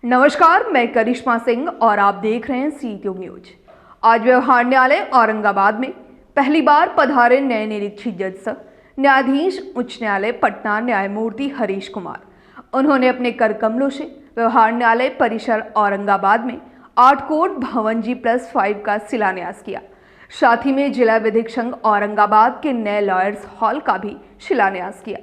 नमस्कार, मैं करिश्मा सिंह और आप देख रहे हैं सी ट्यूब न्यूज। आज व्यवहार न्यायालय औरंगाबाद में पहली बार पधारे नए निरीक्षक जज सह न्यायाधीश उच्च न्यायालय पटना न्यायमूर्ति हरीश कुमार। उन्होंने अपने कर कमलों से व्यवहार न्यायालय परिसर औरंगाबाद में 8 कोर्ट भवन G+5 का शिलान्यास किया। साथ ही में जिला विधिक संघ औरंगाबाद के नए लॉयर्स हॉल का भी शिलान्यास किया।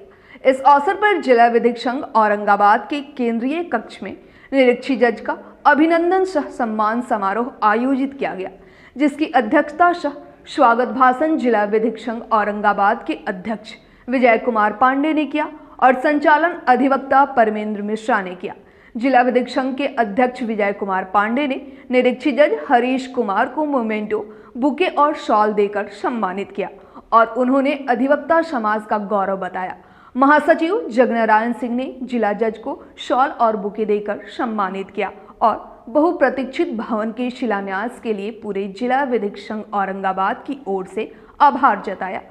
इस अवसर पर जिला विधिक संघ औरंगाबाद के केंद्रीय कक्ष में निरीक्षक जज का अभिनंदन सह सम्मान समारोह आयोजित किया गया, जिसकी अध्यक्षता सह स्वागत भाषण जिला विधिक संघ औरंगाबाद के अध्यक्ष विजय कुमार पांडे ने किया और संचालन अधिवक्ता परमेंद्र मिश्रा ने किया। जिला विधिक संघ के अध्यक्ष विजय कुमार पांडे ने निरीक्षक जज हरीश कुमार को मोमेंटो, बुके और शॉल देकर सम्मानित किया और उन्होंने अधिवक्ता समाज का गौरव बताया। महासचिव जगनारायण सिंह ने जिला जज को शॉल और बुके देकर सम्मानित किया और बहुप्रतीक्षित भवन के शिलान्यास के लिए पूरे जिला विधिक संघ औरंगाबाद की ओर से आभार जताया।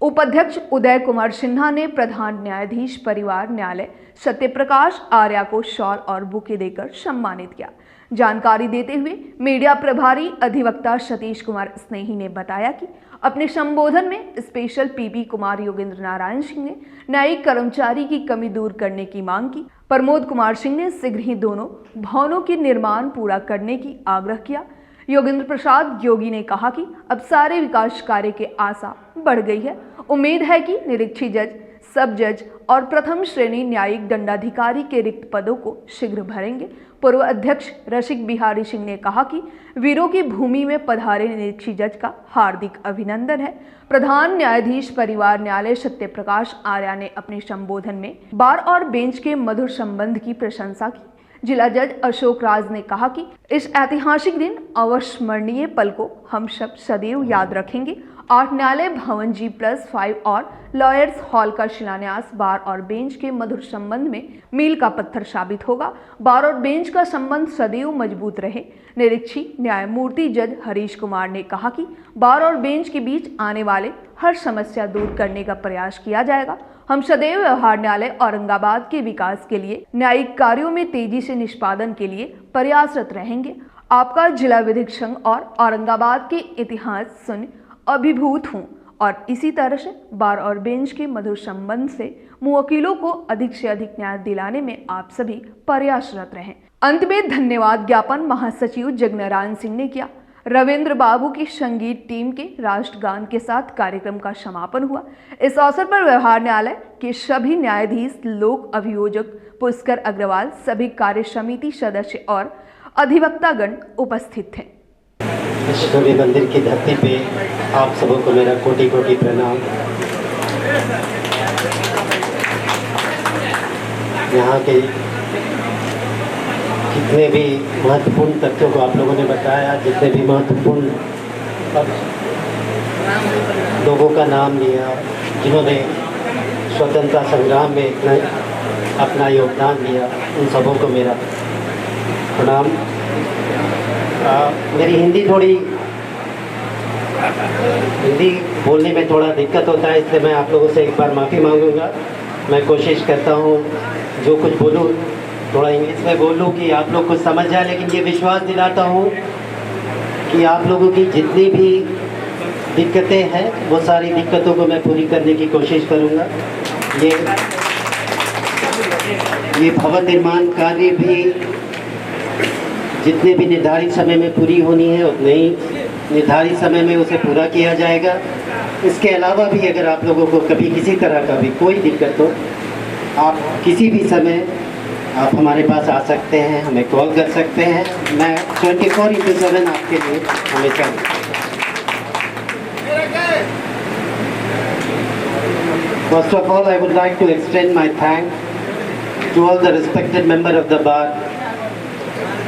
उपाध्यक्ष उदय कुमार सिन्हा ने प्रधान न्यायाधीश परिवार न्यायालय सत्यप्रकाश आर्या को शॉल और बुके देकर सम्मानित किया। जानकारी देते हुए मीडिया प्रभारी अधिवक्ता सतीश कुमार स्नेही ने बताया कि अपने संबोधन में स्पेशल पीपी कुमार योगेंद्र नारायण सिंह ने न्यायिक कर्मचारी की कमी दूर करने की मांग की। प्रमोद कुमार सिंह ने शीघ्र ही दोनों भवनों के निर्माण पूरा करने की आग्रह किया। योगेंद्र प्रसाद योगी ने कहा कि अब सारे विकास कार्य की आशा बढ़ गई है। उम्मीद है कि निरीक्षक जज, सब जज और प्रथम श्रेणी न्यायिक दंडाधिकारी के रिक्त पदों को शीघ्र भरेंगे। पूर्व अध्यक्ष रसिक बिहारी सिंह ने कहा कि वीरों की भूमि में पधारे निरीक्षक जज का हार्दिक अभिनंदन है। प्रधान न्यायाधीश परिवार न्यायालय सत्यप्रकाश आर्या ने अपने संबोधन में बार और बेंच के मधुर संबंध की प्रशंसा की। जिला जज अशोक राज ने कहा कि इस ऐतिहासिक दिन अविस्मरणीय पल को हम सब सदैव याद रखेंगे। 8 न्यायालय भवन G+5 और लॉयर्स हॉल का शिलान्यास बार और बेंच के मधुर संबंध में मील का पत्थर साबित होगा। बार और बेंच का संबंध सदैव मजबूत रहे। निरीक्षक न्यायमूर्ति जज हरीश कुमार ने कहा कि बार और बेंच के बीच आने वाले हर समस्या दूर करने का प्रयास किया जाएगा। हम सदैव व्यवहार न्यायालय औरंगाबाद के विकास के लिए न्यायिक कार्यों में तेजी से निष्पादन के लिए प्रयासरत रहेंगे। आपका जिला विधिक संघ और औरंगाबाद के इतिहास सुन अभिभूत हूँ और इसी तरह से बार और बेंच के मधुर संबंध से मुवक्किलों को अधिक से अधिक न्याय दिलाने में आप सभी प्रयासरत रहें। अंत में धन्यवाद ज्ञापन महासचिव जगनारायण सिंह ने किया। रविंद्र बाबू की संगीत टीम के राष्ट्रगान के साथ कार्यक्रम का समापन हुआ। इस अवसर पर व्यवहार न्यायालय के सभी न्यायाधीश, लोक अभियोजक पुष्कर अग्रवाल, सभी कार्य समिति सदस्य और अधिवक्तागण उपस्थित थे। सूर्य मंदिर की धरती पे आप सबों को मेरा कोटि कोटि प्रणाम। यहाँ के जितने भी महत्वपूर्ण तथ्यों को आप लोगों ने बताया, जितने भी महत्वपूर्ण लोगों का नाम लिया, जिन्होंने स्वतंत्रता संग्राम में अपना योगदान दिया, उन सबों को मेरा प्रणाम। मेरी हिंदी बोलने में थोड़ा दिक्कत होता है, इसलिए मैं आप लोगों से एक बार माफ़ी मांगूंगा। मैं कोशिश करता हूँ जो कुछ बोलूँ थोड़ा इंग्लिश में बोलूँ कि आप लोग कुछ समझ जाए, लेकिन ये विश्वास दिलाता हूँ कि आप लोगों की जितनी भी दिक्कतें हैं वो सारी दिक्कतों को मैं पूरी करने की कोशिश करूँगा। ये भवन निर्माण कार्य भी जितने भी निर्धारित समय में पूरी होनी है उतने ही निर्धारित समय में उसे पूरा किया जाएगा। इसके अलावा भी अगर आप लोगों को कभी किसी तरह का भी कोई दिक्कत हो, आप किसी भी समय आप हमारे पास आ सकते हैं, हमें कॉल कर सकते हैं। मैं 24/7 आपके लिए हमेशा। First of all, I would like to extend my thanks to all the respected member of the bar,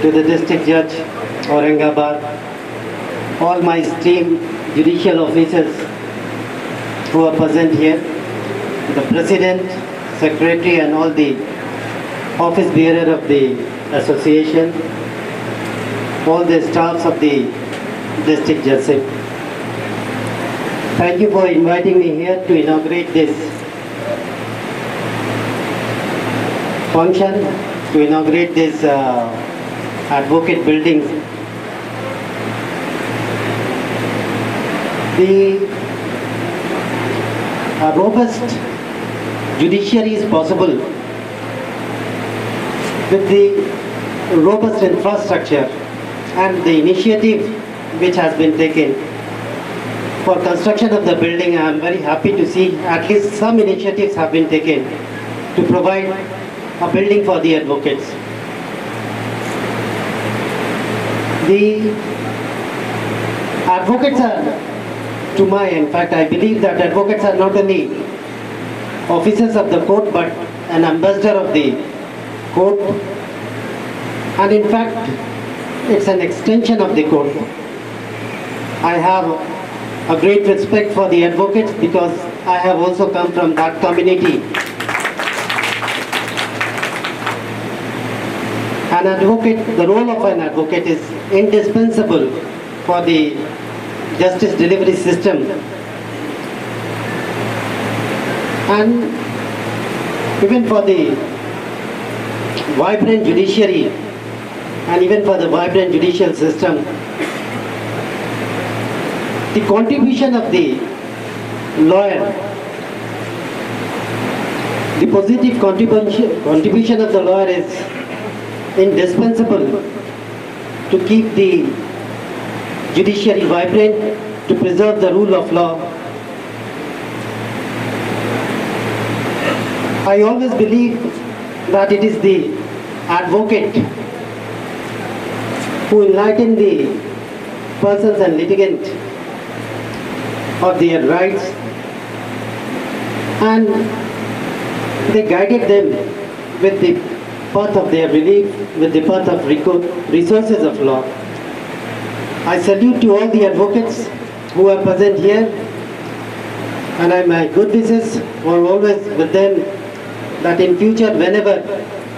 to the district judge Aurangabad, all my esteemed judicial officers who are present here, the president, secretary and all the office bearer of the association, all the staffs of the district judge. Thank you for inviting me here to inaugurate this function to inaugurate this advocate building. The robust judiciary is possible with the robust infrastructure and the initiative which has been taken for construction of the building. I am very happy to see at least some initiatives have been taken to provide a building for the advocates. The advocates are, in fact, I believe that advocates are not only officers of the court but an ambassador of the court, and in fact it's an extension of the court. I have a great respect for the advocates because I have also come from that community. An advocate, the role of an advocate is indispensable for the justice delivery system. And even for the vibrant judiciary and even for the vibrant judicial system, the contribution of the lawyer, the positive contribution of the lawyer is indispensable to keep the judiciary vibrant, to preserve the rule of law. I always believe that it is the advocate who enlighten the persons and litigant of their rights, and they guided them with the path of their relief, with the path of resources of law. I salute to all the advocates who are present here, and my good wishes are always with them, that in future whenever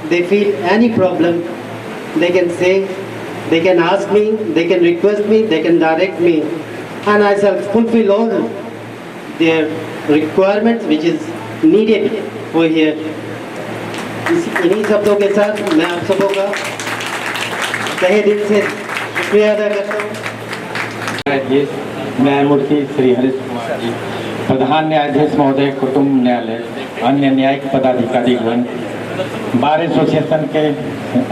they feel any problem, they can say, they can ask me, they can request me, they can direct me, and I shall fulfill all their requirements which is needed for here. इन्हीं शब्दों के साथ मैं आप सबों का तहे दिल से शुक्रिया अदा करता हूँ। न्यायमूर्ति श्री हरीश कुमार जी, प्रधान न्यायाधीश महोदय, कुटुंब न्यायालय, अन्य न्यायिक पदाधिकारीगण, बार एसोसिएशन के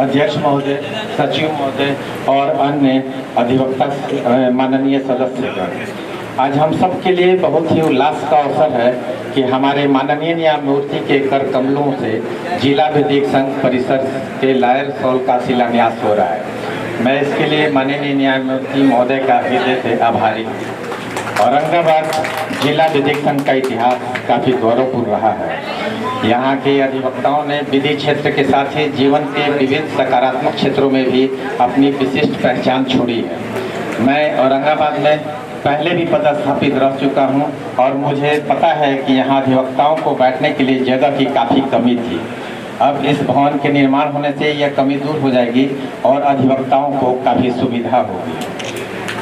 अध्यक्ष महोदय, सचिव महोदय और अन्य अधिवक्ता माननीय सदस्यगण, आज हम सब के लिए बहुत ही उल्लास का अवसर है कि हमारे माननीय न्यायमूर्ति के कर कमलों से जिला विधिक संघ परिसर के लायर सॉल का शिलान्यास हो रहा है। मैं इसके लिए माननीय न्यायमूर्ति महोदय का हृदय से आभारी हूँ। औरंगाबाद जिला विधिक संघ का इतिहास काफ़ी गौरवपूर्ण रहा है। यहाँ के अधिवक्ताओं ने विधि क्षेत्र के साथ ही जीवन के विविध सकारात्मक क्षेत्रों में भी अपनी विशिष्ट पहचान छोड़ी है। मैं औरंगाबाद में पहले भी पदस्थापित रह चुका हूं और मुझे पता है कि यहाँ अधिवक्ताओं को बैठने के लिए जगह की काफ़ी कमी थी। अब इस भवन के निर्माण होने से यह कमी दूर हो जाएगी और अधिवक्ताओं को काफ़ी सुविधा होगी।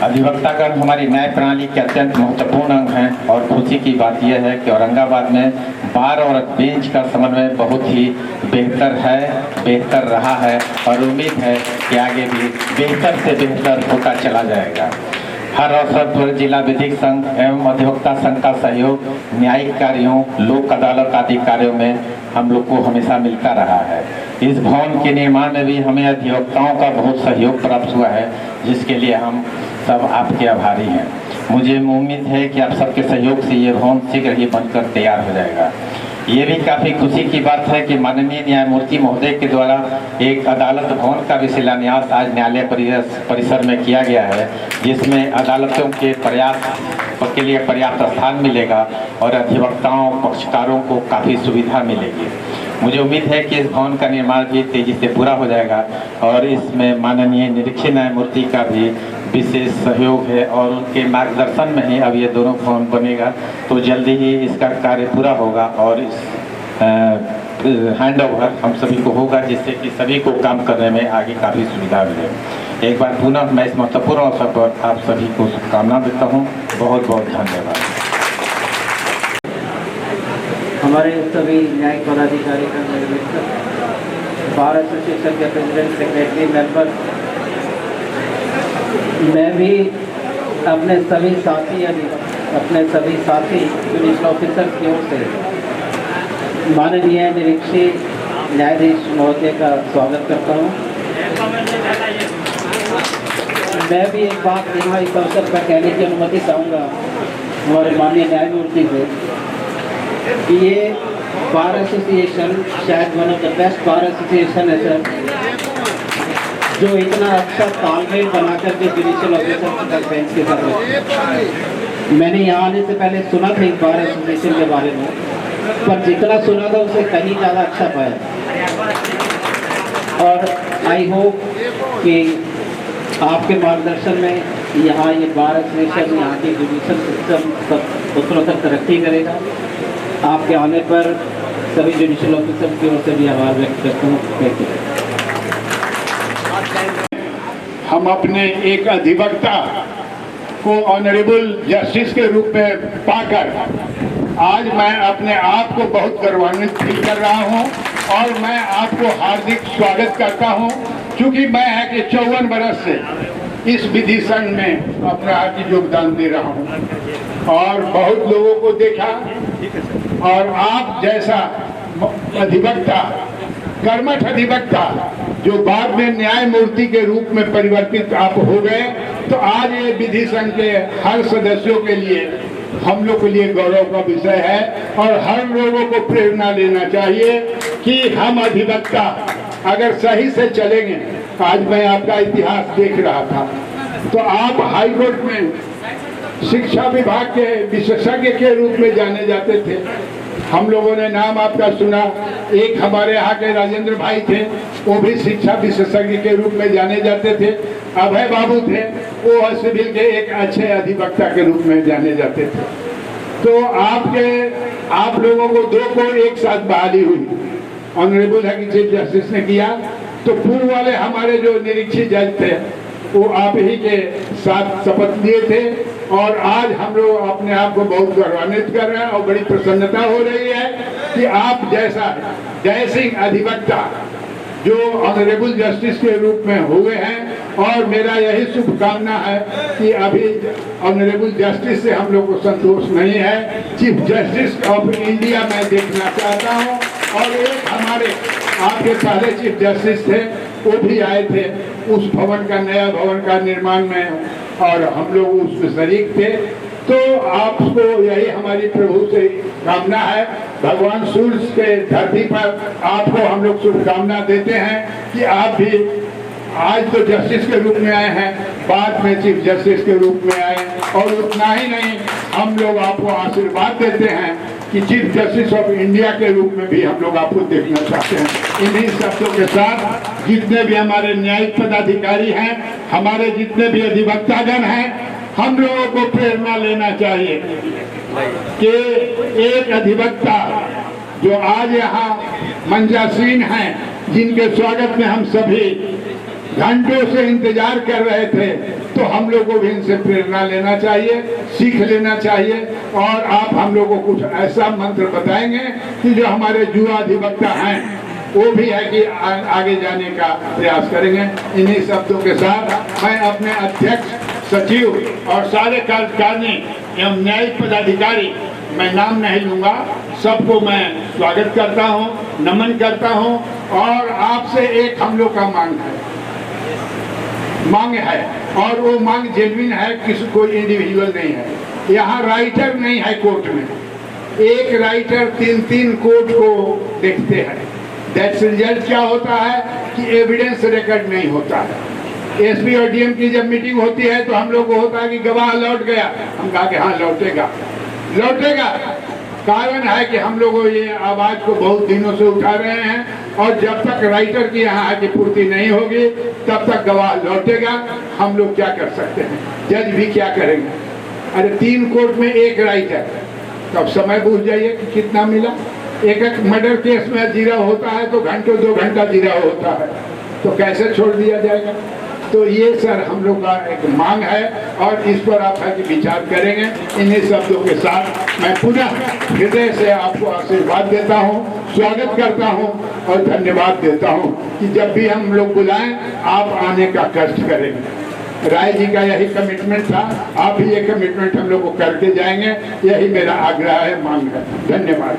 अधिवक्तागण हमारी न्याय प्रणाली के अत्यंत महत्वपूर्ण अंग हैं और खुशी की बात यह है कि औरंगाबाद में बार और बेंच का समन्वय बहुत ही बेहतर रहा है और उम्मीद है कि आगे भी बेहतर से बेहतर होता चला जाएगा। हर अवसर पर जिला विधिक संघ एवं अधिवक्ता संघ का सहयोग न्यायिक कार्यों, लोक अदालत आदि कार्यों में हम लोग को हमेशा मिलता रहा है। इस भवन के निर्माण में भी हमें अधिवक्ताओं का बहुत सहयोग प्राप्त हुआ है, जिसके लिए हम सब आपके आभारी हैं। मुझे उम्मीद है कि आप सबके सहयोग से ये भवन शीघ्र ही बनकर तैयार हो जाएगा। ये भी काफ़ी खुशी की बात है कि माननीय न्यायमूर्ति महोदय के द्वारा एक अदालत भवन का भी शिलान्यास आज न्यायालय परिसर में किया गया है, जिसमें अदालतों के प्रयास के लिए पर्याप्त स्थान मिलेगा और अधिवक्ताओं पक्षकारों को काफ़ी सुविधा मिलेगी। मुझे उम्मीद है कि इस भवन का निर्माण भी तेज़ी से पूरा हो जाएगा और इसमें माननीय निरीक्षक न्यायमूर्ति का भी विशेष सहयोग है और उनके मार्गदर्शन में ही अब ये दोनों भवन बनेगा, तो जल्दी ही इसका कार्य पूरा होगा और इस हैंडओवर हम सभी को होगा, जिससे कि सभी को काम करने में आगे काफ़ी सुविधा मिले। एक बार पुनः मैं इस महत्वपूर्ण अवसर पर आप सभी को शुभकामना देता हूँ। बहुत बहुत धन्यवाद। हमारे सभी न्यायिक पदाधिकारी का बार एसोसिएशन के प्रेसिडेंट सेक्रेटरी मेंबर, मैं भी अपने सभी साथी जुडिशल ऑफिसर की ओर से माननीय निरीक्षी न्यायाधीश महोदय का स्वागत करता हूँ। मैं भी एक बात यहाँ इस अवसर पर कहने की अनुमति चाहूँगा हमारे माननीय न्यायमूर्ति से कि ये बार एसोसिएशन शायद one of the best bar association है सर, जो इतना अच्छा तालमेल बनाकर के जुडिशियल ऑफिसर बेंच के साथ। मैंने यहाँ आने से पहले सुना था इस बार एसोसिएशन के बारे में, पर जितना सुना था उससे कहीं ज़्यादा अच्छा पाया। और आई होप कि आपके मार्गदर्शन में यहाँ ये बार एसोसिएशन, यहाँ की जुडिशियल सिस्टम सब उत्तरोत्तर तरक्की करेगा। आपके आने पर सभी जुडिशियल ऑफिसर की ओर से भी आभार व्यक्त करता हूँ। Thank you. हम अपने एक अधिवक्ता को ऑनरेबल जस्टिस के रूप में पाकर आज मैं अपने आप को बहुत गौरवान्वित फील कर रहा हूं और मैं आपको हार्दिक स्वागत करता हूं, क्योंकि मैं है कि 54 बरस से इस विधि संघ में अपना हार्दिक योगदान दे रहा हूं और बहुत लोगों को देखा। और आप जैसा अधिवक्ता, कर्मठ अधिवक्ता, जो बाद में न्यायमूर्ति के रूप में परिवर्तित आप हो गए, तो आज ये विधि संघ के हर सदस्यों के लिए, हम लोग के लिए गौरव का विषय है और हर लोगों को प्रेरणा लेना चाहिए कि हम अधिवक्ता अगर सही से चलेंगे। आज मैं आपका इतिहास देख रहा था, तो आप हाई कोर्ट में शिक्षा विभाग के विशेषज्ञ के रूप में जाने जाते थे। हम लोगों ने नाम आपका सुना। एक हमारे यहाँ के राजेंद्र भाई थे, वो भी शिक्षा विशेषज्ञ के रूप में जाने जाते थे। अभय बाबू थे, वो सिविल के एक अच्छे अधिवक्ता के रूप में जाने जाते थे। तो आप लोगों को दो को एक साथ बहाली हुई, ऑनरेबल है कि चीफ जस्टिस ने किया। तो पूर्व वाले हमारे जो निरीक्षी जज थे, वो आप ही के साथ शपथ लिए थे और आज हम लोग अपने आप को बहुत गौरवान्वित कर रहे हैं और बड़ी प्रसन्नता हो रही है कि आप जैसा जय सिंह अधिवक्ता जो ऑनरेबल जस्टिस के रूप में हुए हैं। और मेरा यही शुभकामना है कि अभी ऑनरेबल जस्टिस से हम लोग को संतोष नहीं है, चीफ जस्टिस ऑफ इंडिया मैं देखना चाहता हूँ। और एक हमारे आपके पहले चीफ जस्टिस थे, वो भी आए थे उस भवन का, नया भवन का निर्माण में, और हम लोग उसमें शरीक थे। तो आपको यही हमारी प्रभु से कामना है, भगवान सूर्य के धरती पर आपको हम लोग शुभकामना देते हैं कि आप भी आज तो जस्टिस के रूप में आए हैं, बाद में चीफ जस्टिस के रूप में आए। और उतना ही नहीं, हम लोग आपको आशीर्वाद देते हैं कि चीफ जस्टिस ऑफ इंडिया के रूप में भी हम लोग आपको देखना चाहते हैं। इन्हीं शब्दों के साथ जितने भी हमारे न्यायिक पदाधिकारी हैं, हमारे जितने भी अधिवक्तागण हैं, हम लोगों को प्रेरणा लेना चाहिए कि एक अधिवक्ता जो आज यहाँ मंचासीन हैं, जिनके स्वागत में हम सभी घंटों से इंतजार कर रहे थे, तो हम लोग को भी इनसे प्रेरणा लेना चाहिए, सीख लेना चाहिए। और आप हम लोग को कुछ ऐसा मंत्र बताएंगे कि जो हमारे युवा अधिवक्ता हैं वो भी है कि आगे जाने का प्रयास करेंगे। इन्हीं शब्दों के साथ मैं अपने अध्यक्ष, सचिव और सारे कार्यकारिणी एवं न्यायिक पदाधिकारी, मैं नाम नहीं लूंगा, सबको मैं स्वागत करता हूं, नमन करता हूं। और आपसे एक हम लोग का मांग है और वो मांग जेन्युइन है, किसी कोई इंडिविजुअल नहीं है। यहाँ राइटर नहीं है कोर्ट में, एक राइटर 3 कोर्ट को देखते हैं। दैट्स रिजल्ट क्या होता है कि एविडेंस रिकॉर्ड नहीं होता है। एसपी और डीएम की जब मीटिंग होती है तो हम लोग को होता है कि गवाह लौट गया, हम कहा कि हाँ लौटेगा। कारण है कि हम लोग ये आवाज को बहुत दिनों से उठा रहे हैं और जब तक राइटर की यहाँ की पूर्ति नहीं होगी तब तक गवाह लौटेगा। हम लोग क्या कर सकते हैं, जज भी क्या करेंगे। अरे 3 कोर्ट में एक राइटर, तब समय पूछ जाइए कि कितना मिला। एक मर्डर केस में जीरा होता है तो घंटों 2 घंटा जीरा होता है, तो कैसे छोड़ दिया जाएगा। तो ये सर हम लोग का एक मांग है और इस पर आप विचार करेंगे। इन्हीं शब्दों के साथ मैं पुनः हृदय से आपको आशीर्वाद देता हूँ, स्वागत करता हूँ और धन्यवाद देता हूँ कि जब भी हम लोग बुलाएं आप आने का कष्ट करेंगे। राय जी का यही कमिटमेंट था, आप भी ये कमिटमेंट हम लोग को करके जाएंगे, यही मेरा आग्रह है, मांग है। धन्यवाद।